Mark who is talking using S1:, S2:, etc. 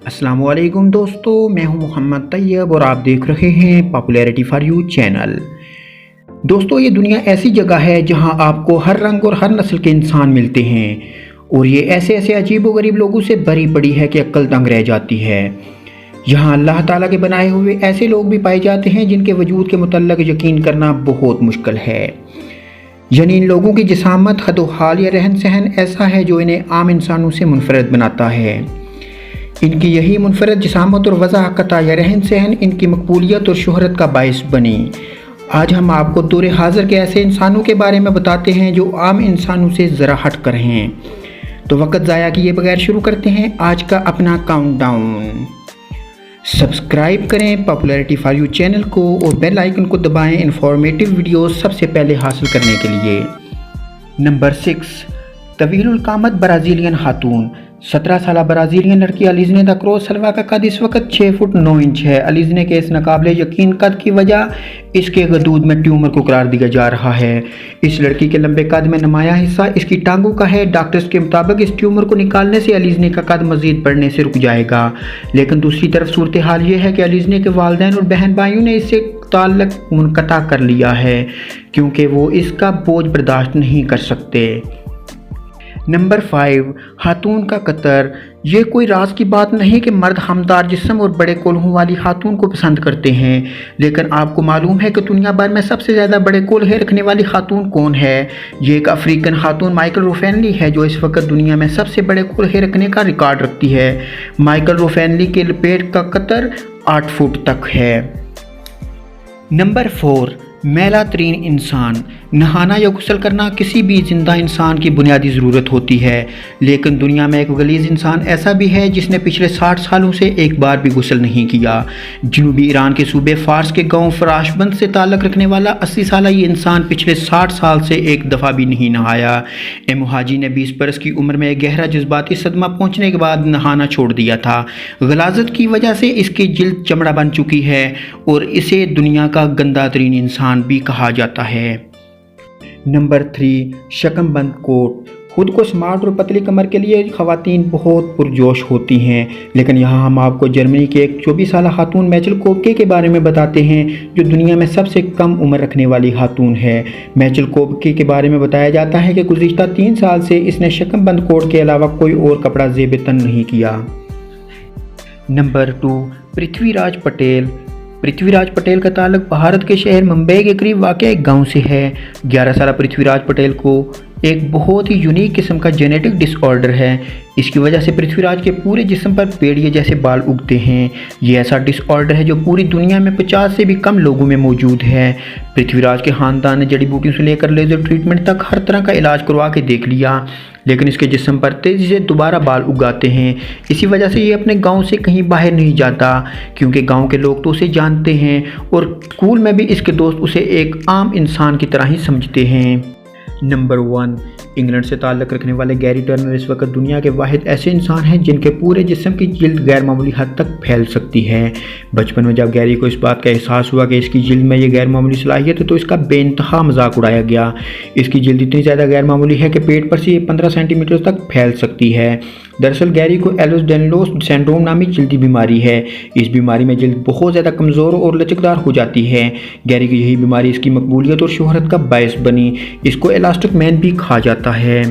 S1: अस्सलामुअलैकुम दोस्तों, मैं हूं मोहम्मद तैयब और आप देख रहे हैं पॉपुलैरिटी फॉर यू चैनल। दोस्तों, ये दुनिया ऐसी जगह है जहां आपको हर रंग और हर नस्ल के इंसान मिलते हैं और ये ऐसे ऐसे अजीब व गरीब लोगों से भरी पड़ी है कि अक्ल दंग रह जाती है। यहाँ अल्लाह ताला के बनाए हुए ऐसे लोग भी पाए जाते हैं जिनके वजूद के मुतल्लक यकीन करना बहुत मुश्किल है। यानी इन लोगों की जिसामत, हदो-हाल या रहन सहन ऐसा है जो इन्हें आम इंसानों से मुनफरद बनाता है। इनकी यही मुनफरद जिसामत और वज़ाहकता या रहन सहन इनकी मकबूलियत और शोहरत का बायस बनी। आज हम आपको दौर हाज़िर के ऐसे इंसानों के बारे में बताते हैं जो आम इंसानों से ज़रा हट कर हैं। तो वक्त ज़ाया किए बगैर शुरू करते हैं आज का अपना काउंटडाउन। सब्सक्राइब करें पॉपुलैरिटी फॉर यू चैनल को और बेल आइकन को दबाएं इंफॉर्मेटिव वीडियोस सबसे पहले हासिल करने के लिए। नंबर 6, तवीलुल कामत ब्राज़ीलियन खातून। 17 साल ब्राज़ीलियन लड़की अलीज़ने द क्रॉस सलवा का कद इस वक्त 6 फुट 9 इंच है। अलीज़ने के इस नाकाबिले यकीन कद की वजह इसके गदूद में ट्यूमर को करार दिया जा रहा है। इस लड़की के लंबे कद में नुमाया हिस्सा इसकी टांगों का है। डॉक्टर्स के मुताबिक इस ट्यूमर को निकालने से अलीज़ने का कद मज़ीद बढ़ने से रुक जाएगा। लेकिन दूसरी तरफ सूरत हाल ये है कि अलीज़ने के वालिदैन और बहन भाइयों ने इससे ताल्लुक़ मुनक़ता कर लिया है क्योंकि वो इसका बोझ बर्दाश्त नहीं कर सकते। नंबर 5, खातून का कतर। ये कोई राज की बात नहीं कि मर्द हमदार जिस्म और बड़े कोल्हों वाली खातून को पसंद करते हैं, लेकिन आपको मालूम है कि दुनिया भर में सबसे ज़्यादा बड़े कोल्हे रखने वाली खातून कौन है? ये एक अफ्रीकन खातून माइकल रोफेनली है जो इस वक्त दुनिया में सबसे बड़े कोल्हे रखने का रिकॉर्ड रखती है। माइकल रोफेनली के पेट का कतर 8 फुट तक है। नंबर 4, मैला तरीन इंसान। नहाना या गुस्ल करना किसी भी ज़िंदा इंसान की बुनियादी ज़रूरत होती है, लेकिन दुनिया में एक गलीज़ इंसान ऐसा भी है जिसने पिछले 60 सालों से एक बार भी गुस्ल नहीं किया। जनूबी ईरान के सूबे फ़ार्स के गांव फराशबंद से ताल्लुक़ रखने वाला 80 साल ये इंसान पिछले 60 साल से एक दफ़ा भी नहीं नहाया। मुहाजी ने 20 बरस की उम्र में एक गहरा जज्बाती सदमा पहुँचने के बाद नहाना छोड़ दिया था। गलाजत की वजह से इसकी जिल्द चमड़ा बन चुकी है और इसे दुनिया का गंदा तरीन इंसान भी कहा जाता है। नंबर 3, शकमबंद कोट। खुद को स्मार्ट और पतली कमर के लिए ख़वातीन बहुत पुरजोश होती हैं, लेकिन यहाँ हम आपको जर्मनी के एक 24 साल खातून मैचल कोबके के बारे में बताते हैं जो दुनिया में सबसे कम उम्र रखने वाली खातून है। मैचल कोबके के बारे में बताया जाता है कि गुज़िश्ता 3 साल से इसने शकमबंद कोट के अलावा कोई और कपड़ा ज़ेब-ए-तन नहीं किया। नंबर 2, पृथ्वीराज पटेल। पृथ्वीराज पटेल का ताल्लुक भारत के शहर मुंबई के करीब वाक़ एक गांव से है। 11 साल पृथ्वीराज पटेल को एक बहुत ही यूनिक किस्म का जेनेटिक डिसऑर्डर है। इसकी वजह से पृथ्वीराज के पूरे जिस्म पर पेड़िए जैसे बाल उगते हैं। ये ऐसा डिसऑर्डर है जो पूरी दुनिया में 50 से भी कम लोगों में मौजूद है। पृथ्वीराज के ख़ानदान ने जड़ी बूटियों से लेकर लेज़र ट्रीटमेंट तक हर तरह का इलाज करवा के देख लिया, लेकिन इसके जिस्म पर तेज़ी से दोबारा बाल उगाते हैं। इसी वजह से ये अपने गांव से कहीं बाहर नहीं जाता क्योंकि गांव के लोग तो उसे जानते हैं और स्कूल में भी इसके दोस्त उसे एक आम इंसान की तरह ही समझते हैं। नंबर 1, इंग्लैंड से ताल्लुक़ रखने वाले गैरी टर्नर इस वक्त दुनिया के वाहिद ऐसे इंसान हैं जिनके पूरे जिस्म की जिल्द गैर मामूली हद तक फैल सकती है। बचपन में जब गैरी को इस बात का एहसास हुआ कि इसकी जिल्द में ये गैर मामूली सलाहियत है तो इसका बेइंतहा मजाक उड़ाया गया। इसकी जिल्द इतनी ज़्यादा गैर मामूली है कि पेट पर से ये 15 सेंटीमीटर तक फैल सकती है। दरअसल गैरी को एलोस-डेनलोस सिंड्रोम नामी जल्दी बीमारी है। इस बीमारी में जिल्द बहुत ज़्यादा कमज़ोर और लचकदार हो जाती है। गैरी की यही बीमारी इसकी मकबूलियत और शोहरत का बायस बनी। इसको इलास्टिक मैन भी कहा जाता है।